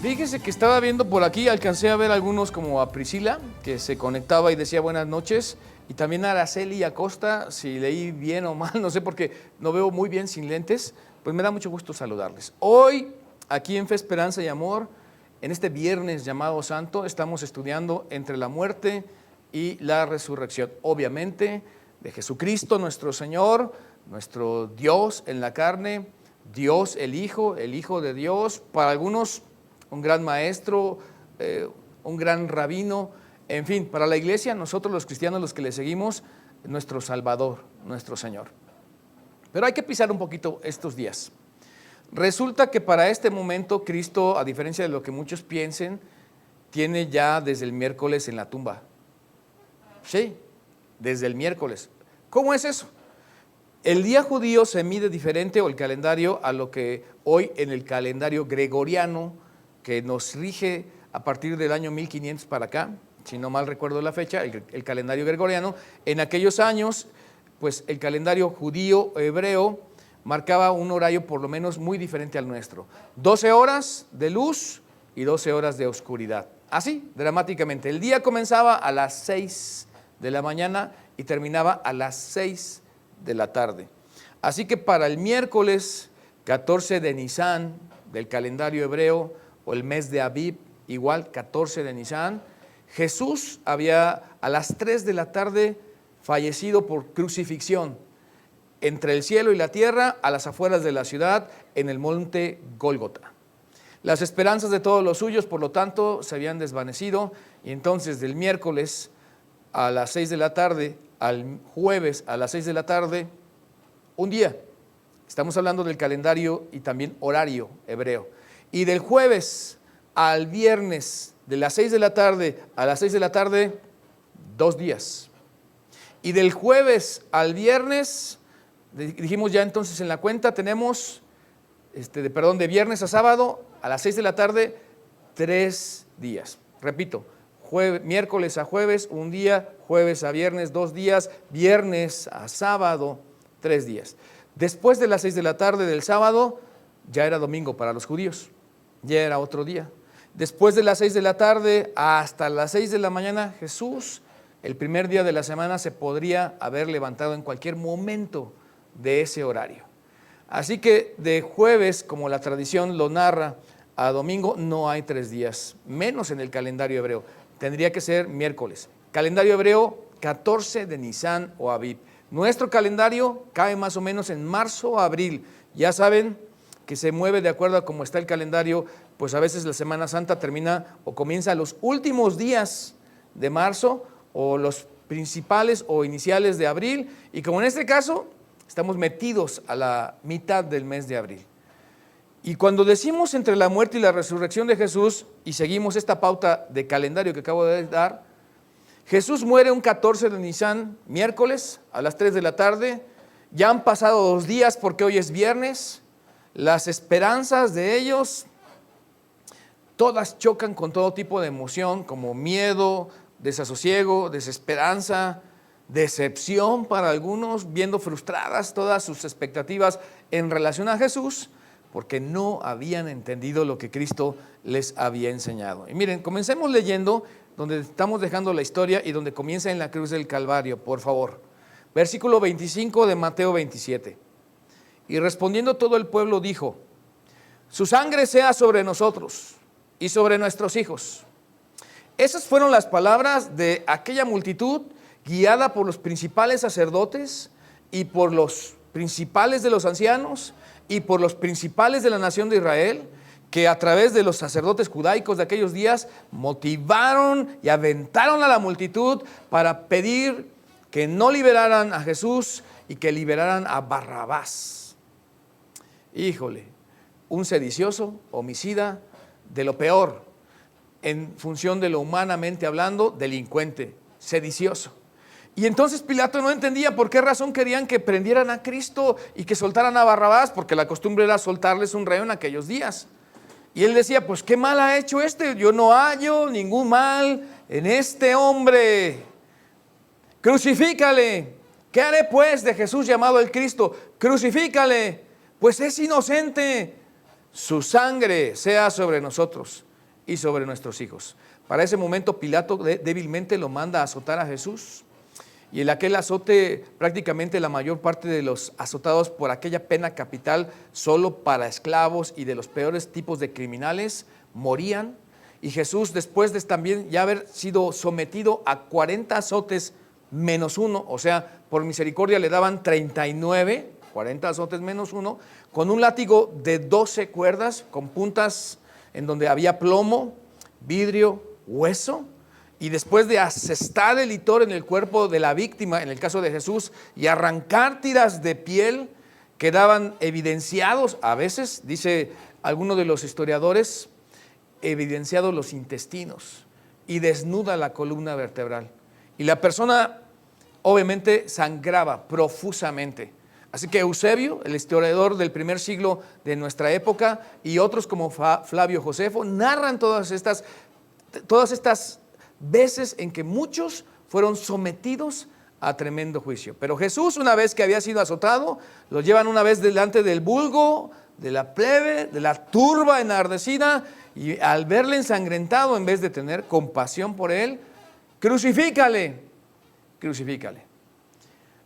Fíjese que estaba viendo por aquí, alcancé a ver algunos como a Priscila, que se conectaba y decía buenas noches, y también a Araceli Acosta, si leí bien o mal, no sé, porque no veo muy bien sin lentes, pues me da mucho gusto saludarles. Hoy, aquí en Fe, Esperanza y Amor, en este viernes llamado Santo, estamos estudiando entre la muerte y la resurrección, obviamente, de Jesucristo nuestro Señor, nuestro Dios en la carne, Dios el Hijo de Dios, para algunos un gran maestro, un gran rabino, en fin, para la iglesia, nosotros los cristianos, los que le seguimos, nuestro Salvador, nuestro Señor. Pero hay que pisar un poquito estos días. Resulta que para este momento Cristo, a diferencia de lo que muchos piensen, tiene ya desde el miércoles en la tumba. Sí, desde el miércoles. ¿Cómo es eso? El día judío se mide diferente, o el calendario, a lo que hoy en el calendario gregoriano, que nos rige a partir del año 1500 para acá, si no mal recuerdo la fecha, el calendario gregoriano. En aquellos años, pues el calendario judío hebreo marcaba un horario por lo menos muy diferente al nuestro. 12 horas de luz y 12 horas de oscuridad. Así, dramáticamente. El día comenzaba a las 6 de la mañana y terminaba a las 6 de la tarde. Así que para el miércoles 14 de Nisan del calendario hebreo, o el mes de Abib, igual 14 de Nisan, Jesús había a las 3 de la tarde fallecido por crucifixión entre el cielo y la tierra, a las afueras de la ciudad, en el monte Gólgota. Las esperanzas de todos los suyos, por lo tanto, se habían desvanecido, y entonces del miércoles a las 6 de la tarde al jueves a las 6 de la tarde, un día. Estamos hablando del calendario y también horario hebreo. Y del jueves al viernes, de las 6 de la tarde a las 6 de la tarde, 2 días. Y del jueves al viernes, dijimos ya entonces en la cuenta, tenemos, de viernes a sábado, a las 6 de la tarde, 3 días. Repito, miércoles a jueves, 1 día, jueves a viernes, 2 días, viernes a sábado, 3 días. Después de las 6 de la tarde del sábado, ya era domingo para los judíos, ya era otro día. Después de las 6 de la tarde hasta las 6 de la mañana, Jesús, el primer día de la semana, se podría haber levantado en cualquier momento de ese horario. Así que de jueves, como la tradición lo narra, a domingo no hay 3 días, menos en el calendario hebreo. Tendría que ser miércoles. Calendario hebreo, 14 de Nisan o Abib. Nuestro calendario cae más o menos en marzo o abril. Ya saben que se mueve de acuerdo a cómo está el calendario, pues a veces la Semana Santa termina o comienza los últimos días de marzo o los principales o iniciales de abril, y como en este caso estamos metidos a la mitad del mes de abril. Y cuando decimos entre la muerte y la resurrección de Jesús, y seguimos esta pauta de calendario que acabo de dar, Jesús muere un 14 de Nisan, miércoles, a las 3 de la tarde. Ya han pasado 2 días porque hoy es viernes. Las esperanzas de ellos, todas chocan con todo tipo de emoción, como miedo, desasosiego, desesperanza, decepción para algunos, viendo frustradas todas sus expectativas en relación a Jesús, porque no habían entendido lo que Cristo les había enseñado. Y miren, comencemos leyendo donde estamos dejando la historia y donde comienza en la cruz del Calvario, por favor. Versículo 25 de Mateo 27. Y respondiendo todo el pueblo dijo: su sangre sea sobre nosotros y sobre nuestros hijos. Esas fueron las palabras de aquella multitud, guiada por los principales sacerdotes y por los principales de los ancianos y por los principales de la nación de Israel, que a través de los sacerdotes judaicos de aquellos días motivaron y aventaron a la multitud para pedir que no liberaran a Jesús y que liberaran a Barrabás. Híjole, un sedicioso, homicida, de lo peor, en función de lo humanamente hablando, delincuente, sedicioso. Y entonces Pilato no entendía por qué razón querían que prendieran a Cristo y que soltaran a Barrabás, porque la costumbre era soltarles un reo en aquellos días. Y él decía, pues qué mal ha hecho este, yo no hallo ningún mal en este hombre. Crucifícale. ¿Qué haré pues de Jesús llamado el Cristo? Crucifícale, pues es inocente. Su sangre sea sobre nosotros y sobre nuestros hijos. Para ese momento Pilato débilmente lo manda a azotar a Jesús. Y en aquel azote prácticamente la mayor parte de los azotados por aquella pena capital solo para esclavos y de los peores tipos de criminales morían. Y Jesús, después de también ya haber sido sometido a 40 azotes menos uno, o sea, por misericordia le daban 39, 40 azotes menos uno, con un látigo de 12 cuerdas, con puntas en donde había plomo, vidrio, hueso, y después de asestar el litor en el cuerpo de la víctima, en el caso de Jesús, y arrancar tiras de piel, quedaban evidenciados, a veces, dice alguno de los historiadores, evidenciados los intestinos y desnuda la columna vertebral. Y la persona obviamente sangraba profusamente. Así que Eusebio, el historiador del primer siglo de nuestra época, y otros como Flavio Josefo, narran todas estas veces en que muchos fueron sometidos a tremendo juicio. Pero Jesús, una vez que había sido azotado, lo llevan una vez delante del vulgo, de la plebe, de la turba enardecida, y al verle ensangrentado, en vez de tener compasión por él, crucifícale, crucifícale.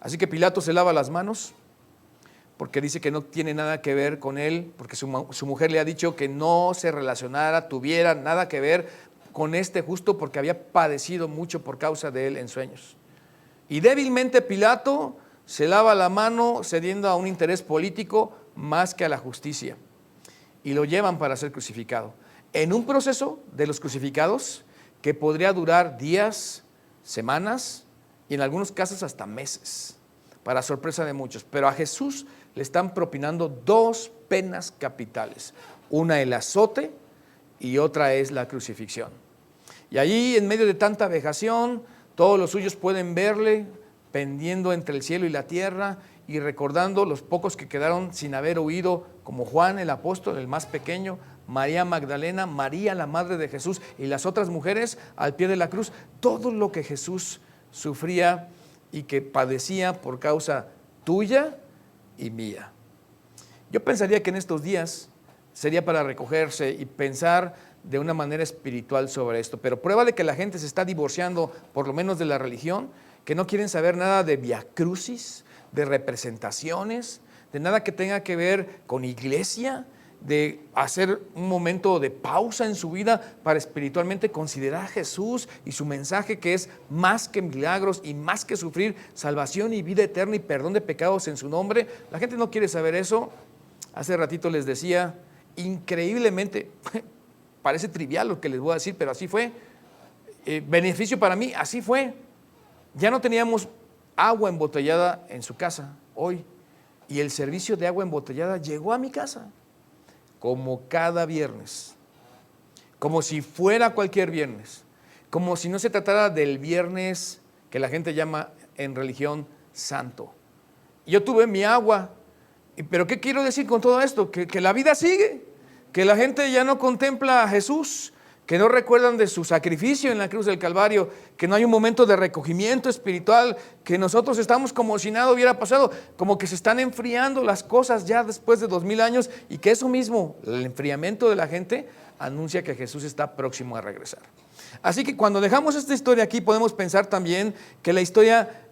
Así que Pilato se lava las manos, porque dice que no tiene nada que ver con él, porque su mujer le ha dicho que no se relacionara, tuviera nada que ver con este justo, porque había padecido mucho por causa de él en sueños. Y débilmente Pilato se lava la mano cediendo a un interés político más que a la justicia, y lo llevan para ser crucificado. En un proceso de los crucificados que podría durar días, semanas y en algunos casos hasta meses, para sorpresa de muchos. Pero a Jesús le están propinando dos penas capitales, una el azote y otra es la crucifixión. Y allí, en medio de tanta vejación, todos los suyos pueden verle pendiendo entre el cielo y la tierra y recordando los pocos que quedaron sin haber huido, como Juan el apóstol, el más pequeño, María Magdalena, María la madre de Jesús y las otras mujeres al pie de la cruz, todo lo que Jesús sufría y que padecía por causa tuya y mía. Yo pensaría que en estos días sería para recogerse y pensar de una manera espiritual sobre esto, pero prueba de que la gente se está divorciando, por lo menos de la religión, que no quieren saber nada de viacrucis, de representaciones, de nada que tenga que ver con iglesia, de hacer un momento de pausa en su vida para espiritualmente considerar a Jesús y su mensaje, que es más que milagros y más que sufrir, salvación y vida eterna y perdón de pecados en su nombre. La gente no quiere saber eso. Hace ratito les decía, increíblemente, parece trivial lo que les voy a decir, pero así fue. Beneficio para mí, así fue. Ya no teníamos agua embotellada en su casa hoy, y el servicio de agua embotellada llegó a mi casa, como cada viernes, como si fuera cualquier viernes, como si no se tratara del viernes que la gente llama en religión santo. Yo tuve mi agua, pero ¿qué quiero decir con todo esto? Que la vida sigue, que la gente ya no contempla a Jesús, que no recuerdan de su sacrificio en la cruz del Calvario, que no hay un momento de recogimiento espiritual, que nosotros estamos como si nada hubiera pasado, como que se están enfriando las cosas ya después de 2000 años, y que eso mismo, el enfriamiento de la gente, anuncia que Jesús está próximo a regresar. Así que cuando dejamos esta historia aquí, podemos pensar también que la historia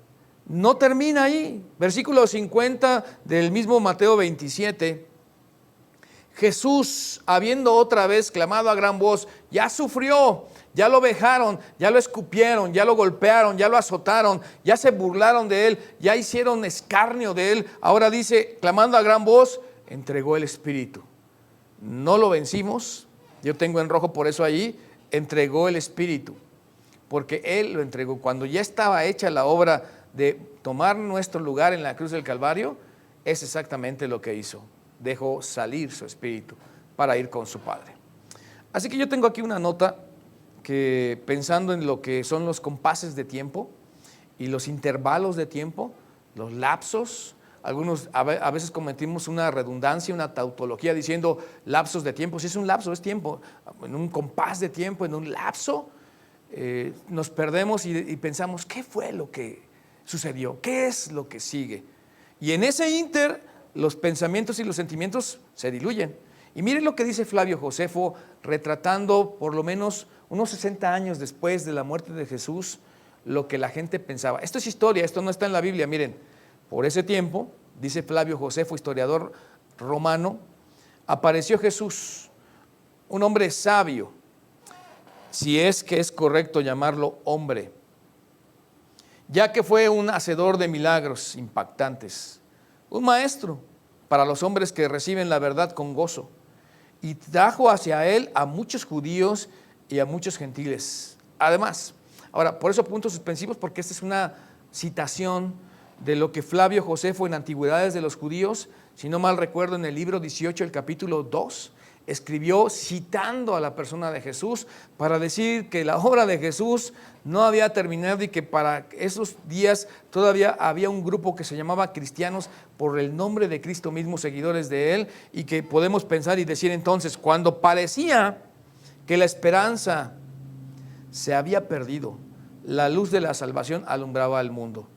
no termina ahí. Versículo 50 del mismo Mateo 27, Jesús, habiendo otra vez clamado a gran voz, ya sufrió, ya lo vejaron, ya lo escupieron, ya lo golpearon, ya lo azotaron, ya se burlaron de él, ya hicieron escarnio de él. Ahora dice, clamando a gran voz, entregó el Espíritu. No lo vencimos, yo tengo en rojo por eso allí, entregó el Espíritu, porque él lo entregó. Cuando ya estaba hecha la obra de tomar nuestro lugar en la cruz del Calvario, es exactamente lo que hizo. Dejó salir su espíritu para ir con su Padre. Así que yo tengo aquí una nota que, pensando en lo que son los compases de tiempo y los intervalos de tiempo, los lapsos, algunos a veces cometimos una redundancia, una tautología diciendo lapsos de tiempo. Si es un lapso, es tiempo. En un compás de tiempo, en un lapso, nos perdemos y pensamos, ¿qué fue lo que sucedió? ¿Qué es lo que sigue? Y en ese ínter, los pensamientos y los sentimientos se diluyen. Y miren lo que dice Flavio Josefo, retratando por lo menos unos 60 años después de la muerte de Jesús, lo que la gente pensaba. Esto es historia, esto no está en la Biblia. Miren, por ese tiempo, dice Flavio Josefo, historiador romano, apareció Jesús, un hombre sabio, si es que es correcto llamarlo hombre, ya que fue un hacedor de milagros impactantes, un maestro para los hombres que reciben la verdad con gozo, y trajo hacia él a muchos judíos y a muchos gentiles. Además, ahora, por eso puntos suspensivos, porque esta es una citación de lo que Flavio Josefo en Antigüedades de los Judíos, si no mal recuerdo, en el libro 18, el capítulo 2, escribió citando a la persona de Jesús para decir que la obra de Jesús no había terminado y que para esos días todavía había un grupo que se llamaba cristianos por el nombre de Cristo mismo, seguidores de él, y que podemos pensar y decir entonces, cuando parecía que la esperanza se había perdido, la luz de la salvación alumbraba al mundo.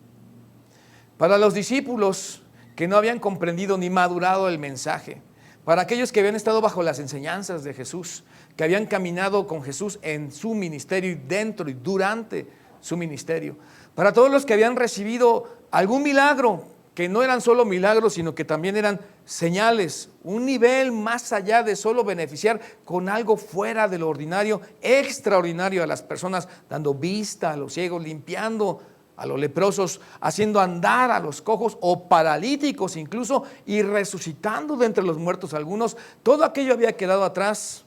Para los discípulos que no habían comprendido ni madurado el mensaje, para aquellos que habían estado bajo las enseñanzas de Jesús, que habían caminado con Jesús en su ministerio y dentro y durante su ministerio, para todos los que habían recibido algún milagro, que no eran solo milagros, sino que también eran señales, un nivel más allá de solo beneficiar con algo fuera de lo ordinario, extraordinario a las personas, dando vista a los ciegos, limpiando a los leprosos, haciendo andar a los cojos o paralíticos incluso, y resucitando de entre los muertos algunos. Todo aquello había quedado atrás,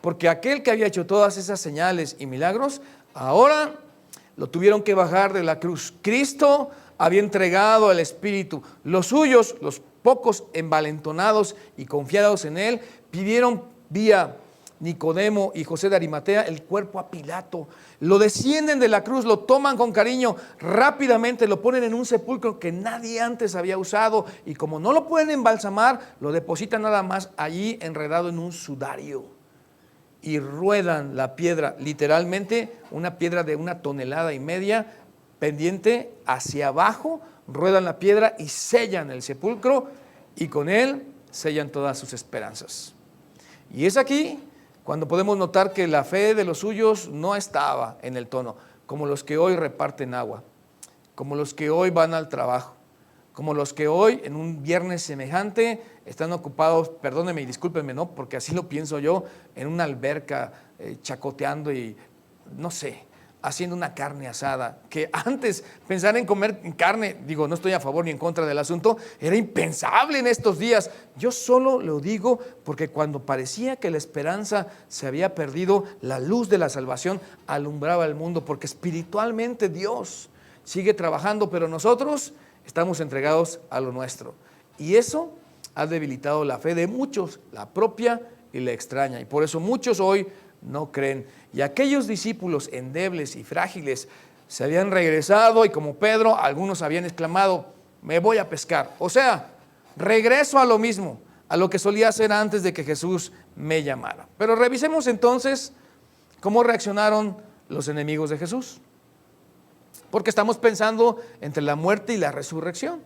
porque aquel que había hecho todas esas señales y milagros, ahora lo tuvieron que bajar de la cruz. Cristo había entregado el Espíritu. Los suyos, los pocos envalentonados y confiados en él, pidieron vía Nicodemo y José de Arimatea el cuerpo a Pilato, lo descienden de la cruz, lo toman con cariño, rápidamente lo ponen en un sepulcro que nadie antes había usado, y como no lo pueden embalsamar, lo depositan nada más allí enredado en un sudario y ruedan la piedra, literalmente una piedra de 1,5 toneladas pendiente hacia abajo, ruedan la piedra y sellan el sepulcro, y con él sellan todas sus esperanzas. Y es aquí cuando podemos notar que la fe de los suyos no estaba en el tono, como los que hoy reparten agua, como los que hoy van al trabajo, como los que hoy en un viernes semejante están ocupados, perdónenme y discúlpenme, ¿no? Porque así lo pienso yo, en una alberca chacoteando y no sé, haciendo una carne asada, que antes pensar en comer carne, digo, no estoy a favor ni en contra del asunto, era impensable en estos días. Yo solo lo digo porque cuando parecía que la esperanza se había perdido, la luz de la salvación alumbraba el mundo, porque espiritualmente Dios sigue trabajando, pero nosotros estamos entregados a lo nuestro. Y eso ha debilitado la fe de muchos, la propia y la extraña, y por eso muchos hoy no creen. Y aquellos discípulos endebles y frágiles se habían regresado, y como Pedro, algunos habían exclamado: me voy a pescar. O sea, regreso a lo mismo, a lo que solía hacer antes de que Jesús me llamara. Pero revisemos entonces cómo reaccionaron los enemigos de Jesús, porque estamos pensando entre la muerte y la resurrección.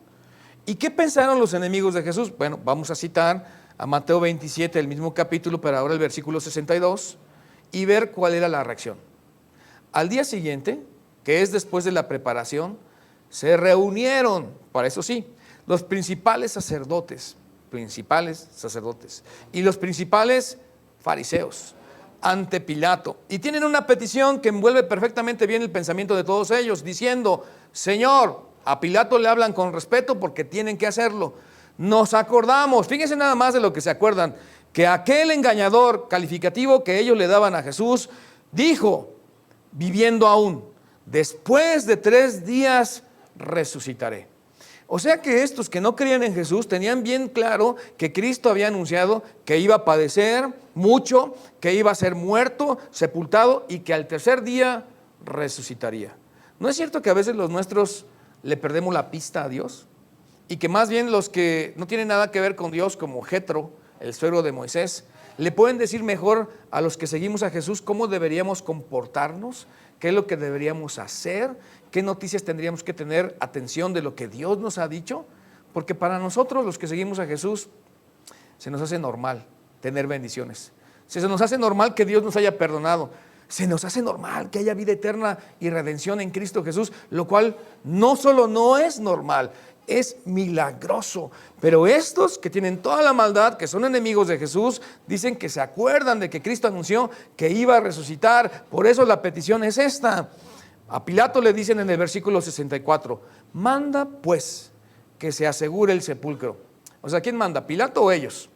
¿Y qué pensaron los enemigos de Jesús? Bueno, vamos a citar a Mateo 27, el mismo capítulo, pero ahora el versículo 62, y ver cuál era la reacción. Al día siguiente, que es después de la preparación, se reunieron, para eso sí, los principales sacerdotes y los principales fariseos ante Pilato, y tienen una petición que envuelve perfectamente bien el pensamiento de todos ellos, diciendo: Señor, a Pilato le hablan con respeto porque tienen que hacerlo. Nos acordamos, fíjense nada más de lo que se acuerdan, que aquel engañador calificativo que ellos le daban a Jesús dijo, viviendo aún: después de 3 días resucitaré. O sea que estos que no creían en Jesús tenían bien claro que Cristo había anunciado que iba a padecer mucho, que iba a ser muerto, sepultado, y que al 3er día resucitaría. ¿No es cierto que a veces los nuestros le perdemos la pista a Dios? Y que más bien los que no tienen nada que ver con Dios, como Jetro, el suegro de Moisés, le pueden decir mejor a los que seguimos a Jesús cómo deberíamos comportarnos, qué es lo que deberíamos hacer, qué noticias tendríamos que tener atención de lo que Dios nos ha dicho, porque para nosotros los que seguimos a Jesús se nos hace normal tener bendiciones. Se nos hace normal que Dios nos haya perdonado. Se nos hace normal que haya vida eterna y redención en Cristo Jesús, lo cual no solo no es normal, es milagroso. Pero estos que tienen toda la maldad, que son enemigos de Jesús, dicen que se acuerdan de que Cristo anunció que iba a resucitar. Por eso la petición es esta. A Pilato le dicen en el versículo 64, manda pues que se asegure el sepulcro. O sea, ¿quién manda? ¿Pilato o ellos?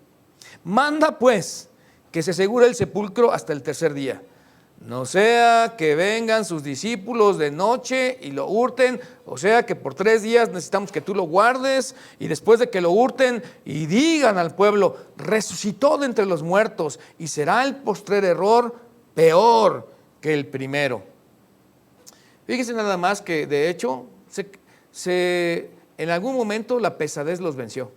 Manda pues que se asegure el sepulcro hasta el tercer día. No sea que vengan sus discípulos de noche y lo hurten, o sea que por 3 días necesitamos que tú lo guardes, y después de que lo hurten y digan al pueblo, resucitó de entre los muertos, y será el postrer error peor que el primero. Fíjense nada más que de hecho en algún momento la pesadez los venció.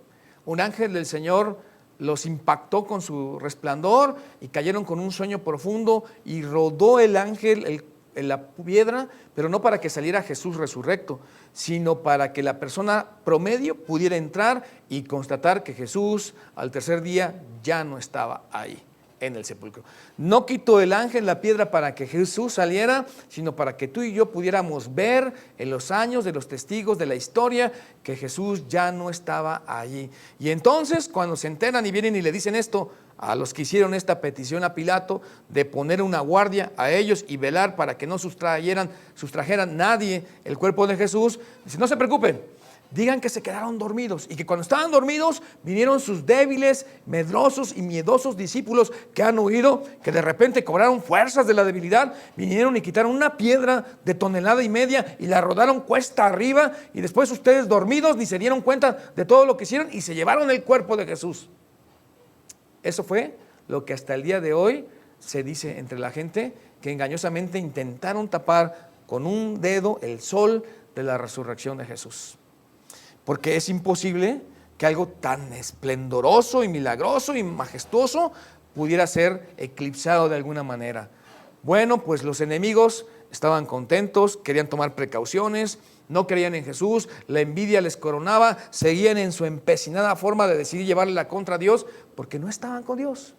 Un ángel del Señor los impactó con su resplandor y cayeron con un sueño profundo, y rodó el ángel en la piedra, pero no para que saliera Jesús resurrecto, sino para que la persona promedio pudiera entrar y constatar que Jesús al tercer día ya no estaba ahí en el sepulcro. No quitó el ángel la piedra para que Jesús saliera, sino para que tú y yo pudiéramos ver en los años de los testigos de la historia que Jesús ya no estaba allí. Y entonces cuando se enteran y vienen y le dicen esto a los que hicieron esta petición a Pilato de poner una guardia a ellos y velar para que no sustrajeran nadie el cuerpo de Jesús, dice, no se preocupen, digan que se quedaron dormidos, y que cuando estaban dormidos vinieron sus débiles, medrosos y miedosos discípulos que han huido, que de repente cobraron fuerzas de la debilidad, vinieron y quitaron una piedra de 1,5 toneladas y la rodaron cuesta arriba, y después ustedes dormidos ni se dieron cuenta de todo lo que hicieron y se llevaron el cuerpo de Jesús. Eso fue lo que hasta el día de hoy se dice entre la gente, que engañosamente intentaron tapar con un dedo el sol de la resurrección de Jesús. Porque es imposible que algo tan esplendoroso y milagroso y majestuoso pudiera ser eclipsado de alguna manera. Bueno, pues los enemigos estaban contentos, querían tomar precauciones, no creían en Jesús, la envidia les coronaba, seguían en su empecinada forma de decidir llevarle la contra a Dios, porque no estaban con Dios.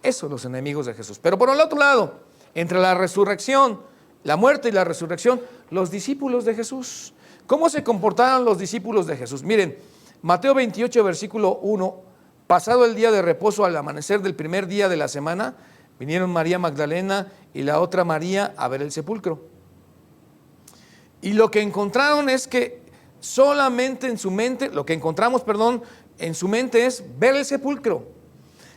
Esos los enemigos de Jesús. Pero por el otro lado, entre la resurrección, la muerte y la resurrección, los discípulos de Jesús. ¿Cómo se comportaron los discípulos de Jesús? Miren, Mateo 28, versículo 1, pasado el día de reposo al amanecer del primer día de la semana, vinieron María Magdalena y la otra María a ver el sepulcro. Y lo que encontraron es que solamente en su mente, en su mente es ver el sepulcro.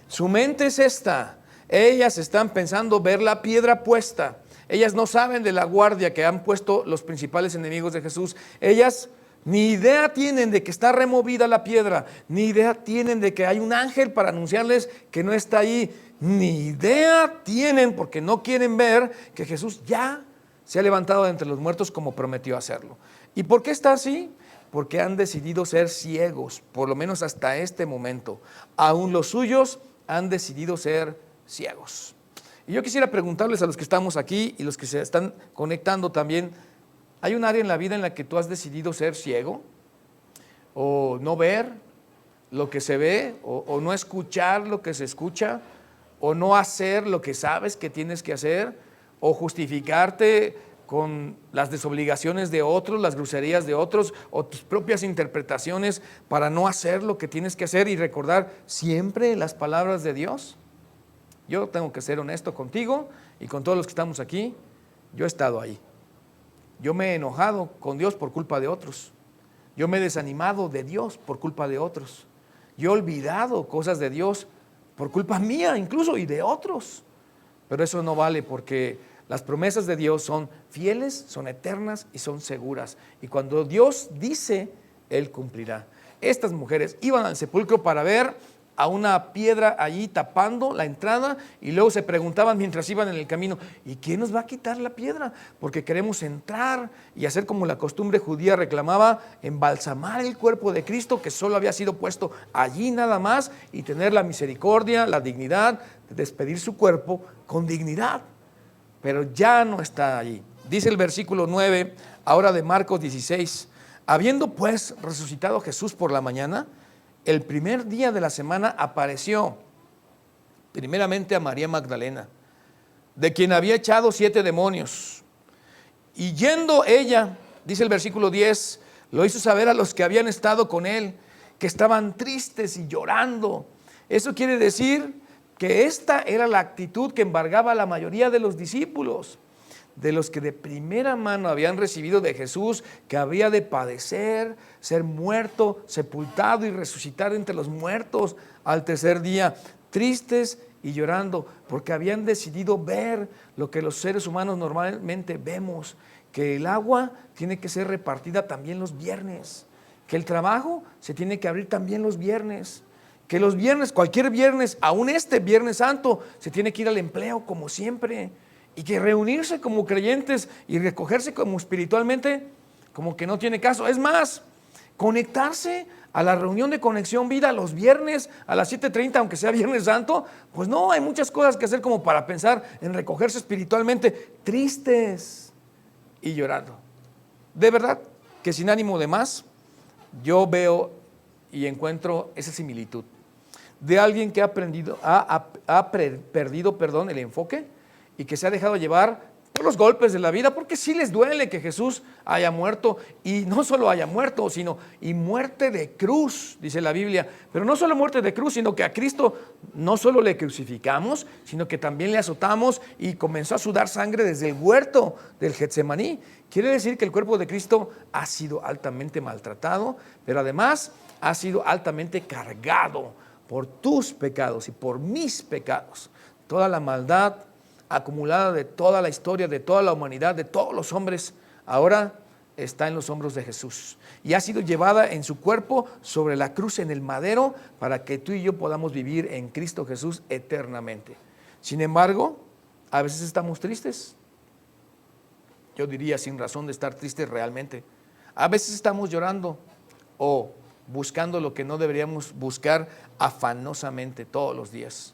Su mente es esta. Ellas están pensando ver la piedra puesta. Ellas no saben de la guardia que han puesto los principales enemigos de Jesús. Ellas ni idea tienen de que está removida la piedra, ni idea tienen de que hay un ángel para anunciarles que no está ahí, ni idea tienen, porque no quieren ver que Jesús ya se ha levantado de entre los muertos como prometió hacerlo. ¿Y por qué está así? Porque han decidido ser ciegos, por lo menos hasta este momento. Aún los suyos han decidido ser ciegos. Y yo quisiera preguntarles a los que estamos aquí y los que se están conectando también, ¿hay un área en la vida en la que tú has decidido ser ciego? ¿O no ver lo que se ve? ¿O no escuchar lo que se escucha? ¿O no hacer lo que sabes que tienes que hacer? ¿O justificarte con las desobligaciones de otros, las groserías de otros, o tus propias interpretaciones para no hacer lo que tienes que hacer y recordar siempre las palabras de Dios? Yo tengo que ser honesto contigo y con todos los que estamos aquí. Yo he estado ahí. Yo me he enojado con Dios por culpa de otros. Yo me he desanimado de Dios por culpa de otros. Yo he olvidado cosas de Dios por culpa mía incluso y de otros. Pero eso no vale, porque las promesas de Dios son fieles, son eternas y son seguras. Y cuando Dios dice, Él cumplirá. Estas mujeres iban al sepulcro para ver a una piedra allí tapando la entrada, y luego se preguntaban mientras iban en el camino, ¿y quién nos va a quitar la piedra? Porque queremos entrar y hacer como la costumbre judía reclamaba, embalsamar el cuerpo de Cristo, que solo había sido puesto allí nada más, y tener la misericordia, la dignidad de despedir su cuerpo con dignidad. Pero ya no está allí. Dice el versículo 9 ahora de Marcos 16, habiendo pues resucitado Jesús por la mañana, el primer día de la semana apareció primeramente a María Magdalena, de quien había echado 7 demonios. Y yendo ella, dice el versículo 10, lo hizo saber a los que habían estado con él, que estaban tristes y llorando. Eso quiere decir que esta era la actitud que embargaba a la mayoría de los discípulos, de los que de primera mano habían recibido de Jesús que había de padecer, ser muerto, sepultado y resucitar entre los muertos al tercer día, tristes y llorando, porque habían decidido ver lo que los seres humanos normalmente vemos, que el agua tiene que ser repartida también los viernes, que el trabajo se tiene que abrir también los viernes, que los viernes, cualquier viernes, aún este Viernes Santo, se tiene que ir al empleo como siempre, y que reunirse como creyentes y recogerse como espiritualmente, como que no tiene caso. Es más, conectarse a la reunión de Conexión Vida los viernes a las 7:30, aunque sea Viernes Santo, pues no, hay muchas cosas que hacer como para pensar en recogerse espiritualmente, tristes y llorando. De verdad que sin ánimo de más, yo veo y encuentro esa similitud de alguien que ha perdido el enfoque y que se ha dejado llevar por los golpes de la vida, porque sí les duele que Jesús haya muerto, y no solo haya muerto, sino y muerte de cruz, dice la Biblia. Pero no solo muerte de cruz, sino que a Cristo no solo le crucificamos, sino que también le azotamos y comenzó a sudar sangre desde el huerto del Getsemaní. Quiere decir que el cuerpo de Cristo ha sido altamente maltratado, pero además ha sido altamente cargado por tus pecados y por mis pecados. Toda la maldad acumulada de toda la historia, de toda la humanidad, de todos los hombres, ahora está en los hombros de Jesús y ha sido llevada en su cuerpo sobre la cruz en el madero para que tú y yo podamos vivir en Cristo Jesús eternamente. Sin embargo, a veces estamos tristes. Yo diría sin razón de estar tristes realmente. A veces estamos llorando o buscando lo que no deberíamos buscar afanosamente todos los días.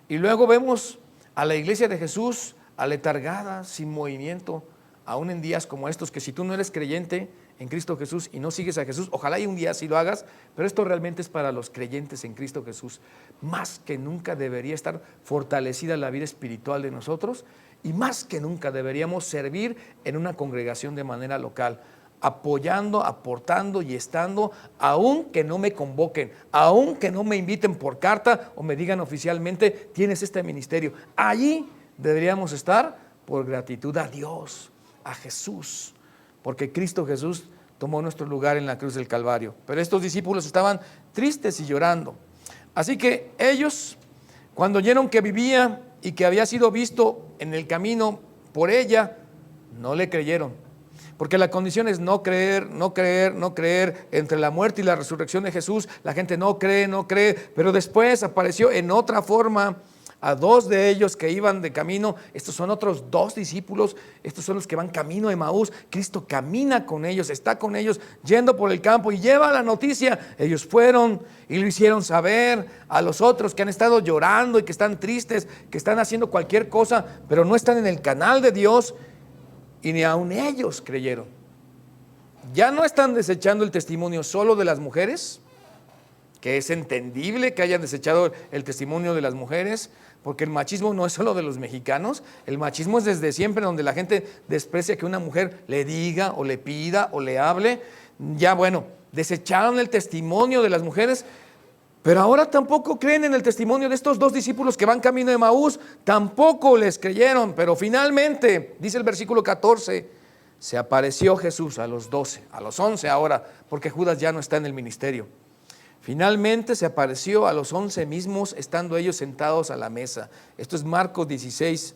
Y luego vemos a la iglesia de Jesús aletargada, sin movimiento, aún en días como estos, que si tú no eres creyente en Cristo Jesús y no sigues a Jesús, ojalá y un día sí lo hagas, pero esto realmente es para los creyentes en Cristo Jesús. Más que nunca debería estar fortalecida la vida espiritual de nosotros, y más que nunca deberíamos servir en una congregación de manera local, apoyando, aportando y estando, aun que no me convoquen, aun que no me inviten por carta o me digan oficialmente, tienes este ministerio. Allí deberíamos estar por gratitud a Dios, a Jesús, porque Cristo Jesús tomó nuestro lugar en la cruz del Calvario. Pero estos discípulos estaban tristes y llorando. Así que ellos, cuando oyeron que vivía y que había sido visto en el camino por ella, no le creyeron. Porque la condición es no creer, no creer, no creer. Entre la muerte y la resurrección de Jesús, la gente no cree, no cree. Pero después apareció en otra forma a 2 de ellos que iban de camino. Estos son otros 2 discípulos. Estos son los que van camino de Emaús. Cristo camina con ellos, está con ellos, yendo por el campo y lleva la noticia. Ellos fueron y lo hicieron saber a los otros que han estado llorando y que están tristes, que están haciendo cualquier cosa, pero no están en el canal de Dios. Y ni aun ellos creyeron. Ya no están desechando el testimonio solo de las mujeres, que es entendible que hayan desechado el testimonio de las mujeres, porque el machismo no es solo de los mexicanos, el machismo es desde siempre, donde la gente desprecia que una mujer le diga o le pida o le hable. Ya bueno, desecharon el testimonio de las mujeres, pero ahora tampoco creen en el testimonio de estos 2 discípulos que van camino de Emaús, tampoco les creyeron. Pero finalmente, dice el versículo 14, se apareció Jesús a los 12, a los 11 ahora, porque Judas ya no está en el ministerio. Finalmente se apareció a los 11 mismos, estando ellos sentados a la mesa. Esto es Marcos 16.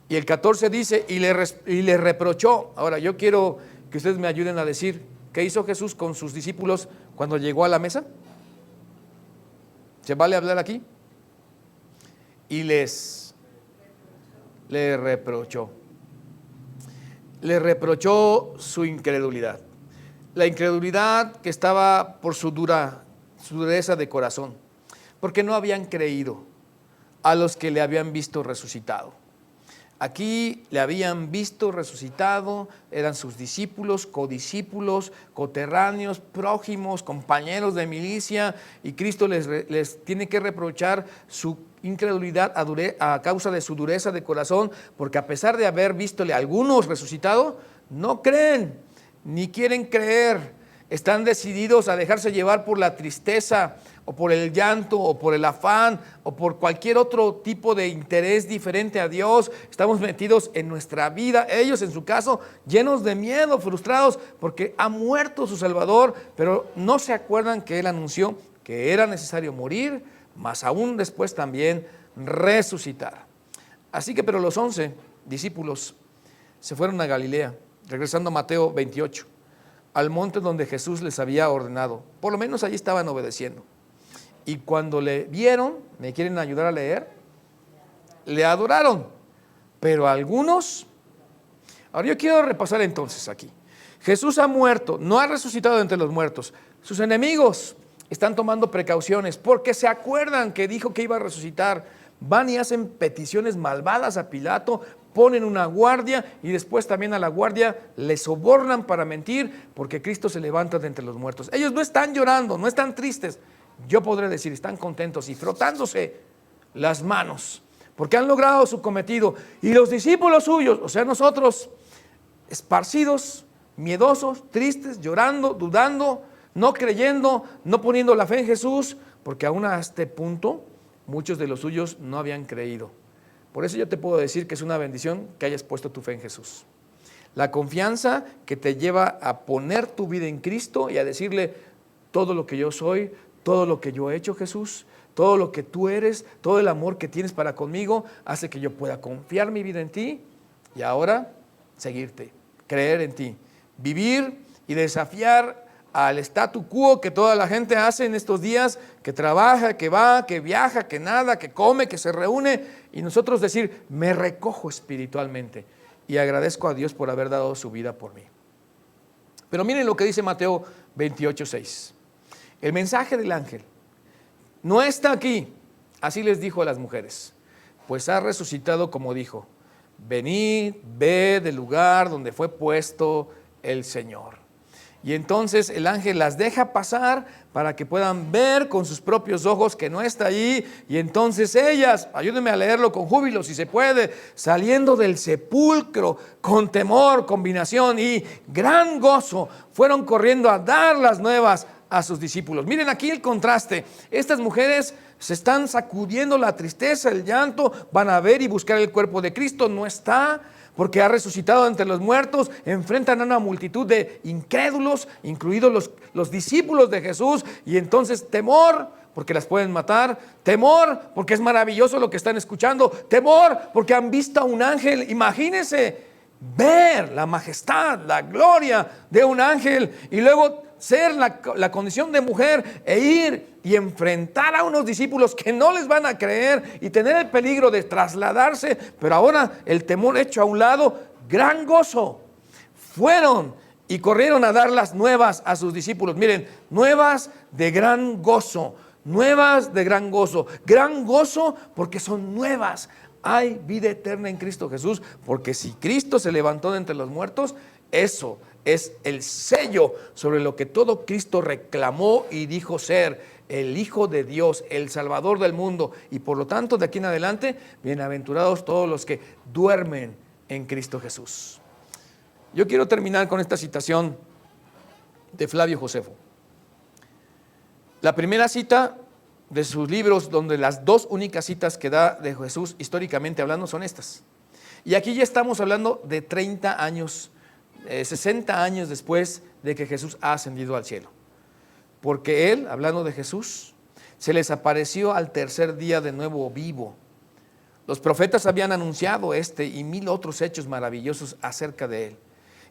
Y el 14 dice, y le reprochó. Ahora yo quiero que ustedes me ayuden a decir, ¿qué hizo Jesús con sus discípulos cuando llegó a la mesa? ¿Se vale hablar aquí? Y le reprochó. Le reprochó su incredulidad. La incredulidad que estaba por su dureza de corazón, porque no habían creído a los que le habían visto resucitado. Aquí le habían visto resucitado, eran sus discípulos, codiscípulos, coterráneos, prójimos, compañeros de milicia, y Cristo les tiene que reprochar su incredulidad a causa de su dureza de corazón, porque a pesar de haber vístole a algunos resucitado, no creen ni quieren creer. Están decididos a dejarse llevar por la tristeza o por el llanto o por el afán o por cualquier otro tipo de interés diferente a Dios. Estamos metidos en nuestra vida, ellos en su caso llenos de miedo, frustrados porque ha muerto su Salvador, pero no se acuerdan que Él anunció que era necesario morir, más aún después también resucitar. Así que, pero los 11 discípulos se fueron a Galilea, regresando a Mateo 28, al monte donde Jesús les había ordenado. Por lo menos allí estaban obedeciendo. Y cuando le vieron, ¿me quieren ayudar a leer? Le adoraron, pero algunos... Ahora yo quiero repasar entonces aquí. Jesús ha muerto, no ha resucitado entre los muertos. Sus enemigos están tomando precauciones porque se acuerdan que dijo que iba a resucitar. Van y hacen peticiones malvadas a Pilato, ponen una guardia y después también a la guardia le sobornan para mentir porque Cristo se levanta de entre los muertos. Ellos no están llorando, no están tristes. Yo podré decir, están contentos y frotándose las manos porque han logrado su cometido. Y los discípulos suyos, o sea nosotros, esparcidos, miedosos, tristes, llorando, dudando, no creyendo, no poniendo la fe en Jesús, porque aún a este punto muchos de los suyos no habían creído. Por eso yo te puedo decir que es una bendición que hayas puesto tu fe en Jesús. La confianza que te lleva a poner tu vida en Cristo y a decirle todo lo que yo soy, todo lo que yo he hecho, Jesús, todo lo que tú eres, todo el amor que tienes para conmigo, hace que yo pueda confiar mi vida en ti y ahora seguirte, creer en ti, vivir y desafiar al statu quo que toda la gente hace en estos días, que trabaja, que va, que viaja, que nada, que come, que se reúne, y nosotros decir, me recojo espiritualmente y agradezco a Dios por haber dado su vida por mí. Pero miren lo que dice Mateo 28:6. El mensaje del ángel no está aquí, así les dijo a las mujeres, pues ha resucitado como dijo, venid, ved del lugar donde fue puesto el Señor. Y entonces el ángel las deja pasar para que puedan ver con sus propios ojos que no está allí. Y entonces ellas, ayúdenme a leerlo con júbilo si se puede, saliendo del sepulcro con temor, combinación y gran gozo, fueron corriendo a dar las nuevas a sus discípulos. Miren aquí el contraste. Estas mujeres se están sacudiendo la tristeza, el llanto, van a ver y buscar el cuerpo de Cristo, no está, porque ha resucitado entre los muertos. Enfrentan a una multitud de incrédulos, incluidos los discípulos de Jesús, y entonces temor, porque las pueden matar, temor, porque es maravilloso lo que están escuchando, temor, porque han visto a un ángel. Imagínense ver la majestad, la gloria de un ángel, y luego ser la condición de mujer e ir y enfrentar a unos discípulos que no les van a creer y tener el peligro de trasladarse, pero ahora el temor hecho a un lado, gran gozo. Fueron y corrieron a dar las nuevas a sus discípulos. Miren, nuevas de gran gozo, nuevas de gran gozo porque son nuevas. Hay vida eterna en Cristo Jesús, porque si Cristo se levantó de entre los muertos, eso es el sello sobre lo que todo Cristo reclamó y dijo ser el Hijo de Dios, el Salvador del mundo. Y por lo tanto, de aquí en adelante, bienaventurados todos los que duermen en Cristo Jesús. Yo quiero terminar con esta citación de Flavio Josefo. La primera cita de sus libros, donde las dos únicas citas que da de Jesús históricamente hablando son estas. Y aquí ya estamos hablando de 30 años 60 años después de que Jesús ha ascendido al cielo. Porque Él, hablando de Jesús, se les apareció al tercer día de nuevo vivo. Los profetas habían anunciado este y 1000 otros hechos maravillosos acerca de Él.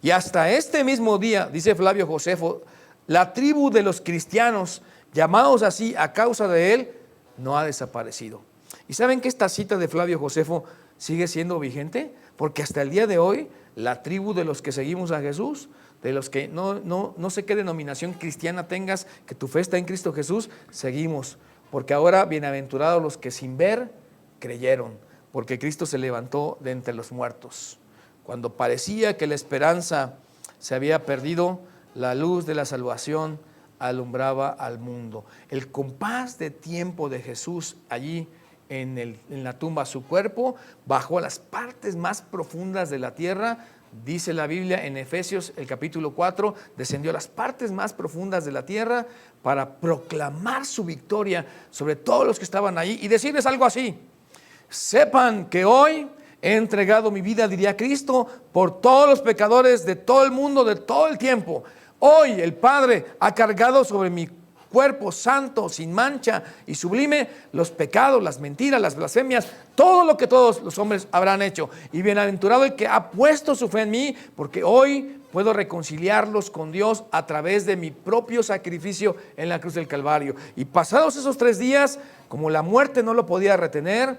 Y hasta este mismo día, dice Flavio Josefo, la tribu de los cristianos, llamados así a causa de Él, no ha desaparecido. ¿Y saben que esta cita de Flavio Josefo sigue siendo vigente? Porque hasta el día de hoy, la tribu de los que seguimos a Jesús, de los que no sé qué denominación cristiana tengas, que tu fe está en Cristo Jesús, seguimos. Porque ahora bienaventurados los que sin ver creyeron, porque Cristo se levantó de entre los muertos. Cuando parecía que la esperanza se había perdido, la luz de la salvación alumbraba al mundo. El compás de tiempo de Jesús allí en la tumba su cuerpo, bajó a las partes más profundas de la tierra. Dice la Biblia en Efesios el capítulo 4, descendió a las partes más profundas de la tierra para proclamar su victoria sobre todos los que estaban ahí y decirles algo así: sepan que hoy he entregado mi vida, diría Cristo, por todos los pecadores de todo el mundo, de todo el tiempo. Hoy el Padre ha cargado sobre mi cuerpo santo, sin mancha y sublime, los pecados, las mentiras, las blasfemias, todo lo que todos los hombres habrán hecho. Y bienaventurado el que ha puesto su fe en mí, porque hoy puedo reconciliarlos con Dios a través de mi propio sacrificio en la cruz del Calvario. Y pasados esos 3 días, como la muerte no lo podía retener,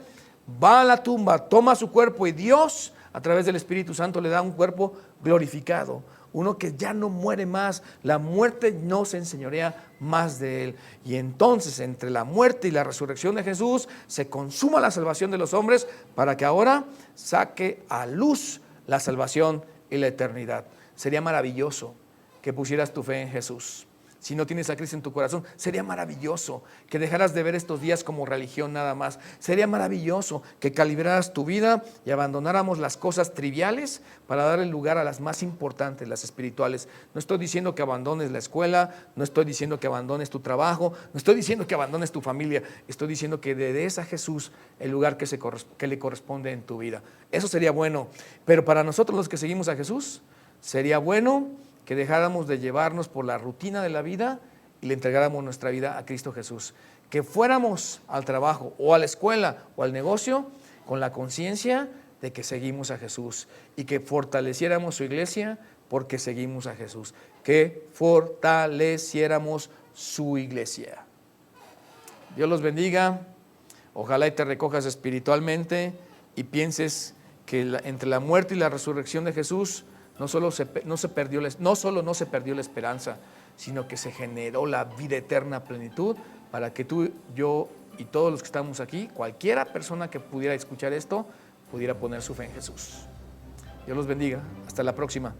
va a la tumba, toma su cuerpo y Dios, a través del Espíritu Santo, le da un cuerpo glorificado. Uno que ya no muere más, la muerte no se enseñorea más de él. Y entonces entre la muerte y la resurrección de Jesús se consuma la salvación de los hombres para que ahora saque a luz la salvación y la eternidad. Sería maravilloso que pusieras tu fe en Jesús. Si no tienes a Cristo en tu corazón, sería maravilloso que dejaras de ver estos días como religión nada más. Sería maravilloso que calibraras tu vida y abandonáramos las cosas triviales para dar el lugar a las más importantes, las espirituales. No estoy diciendo que abandones la escuela, no estoy diciendo que abandones tu trabajo, no estoy diciendo que abandones tu familia. Estoy diciendo que le des a Jesús el lugar que le corresponde en tu vida. Eso sería bueno. Pero para nosotros los que seguimos a Jesús, sería bueno que dejáramos de llevarnos por la rutina de la vida y le entregáramos nuestra vida a Cristo Jesús. Que fuéramos al trabajo o a la escuela o al negocio con la conciencia de que seguimos a Jesús y que fortaleciéramos su iglesia porque seguimos a Jesús. Que fortaleciéramos su iglesia. Dios los bendiga. Ojalá y te recojas espiritualmente y pienses que entre la muerte y la resurrección de Jesús no solo no se perdió la esperanza, sino que se generó la vida eterna a plenitud para que tú, yo y todos los que estamos aquí, cualquiera persona que pudiera escuchar esto, pudiera poner su fe en Jesús. Dios los bendiga. Hasta la próxima.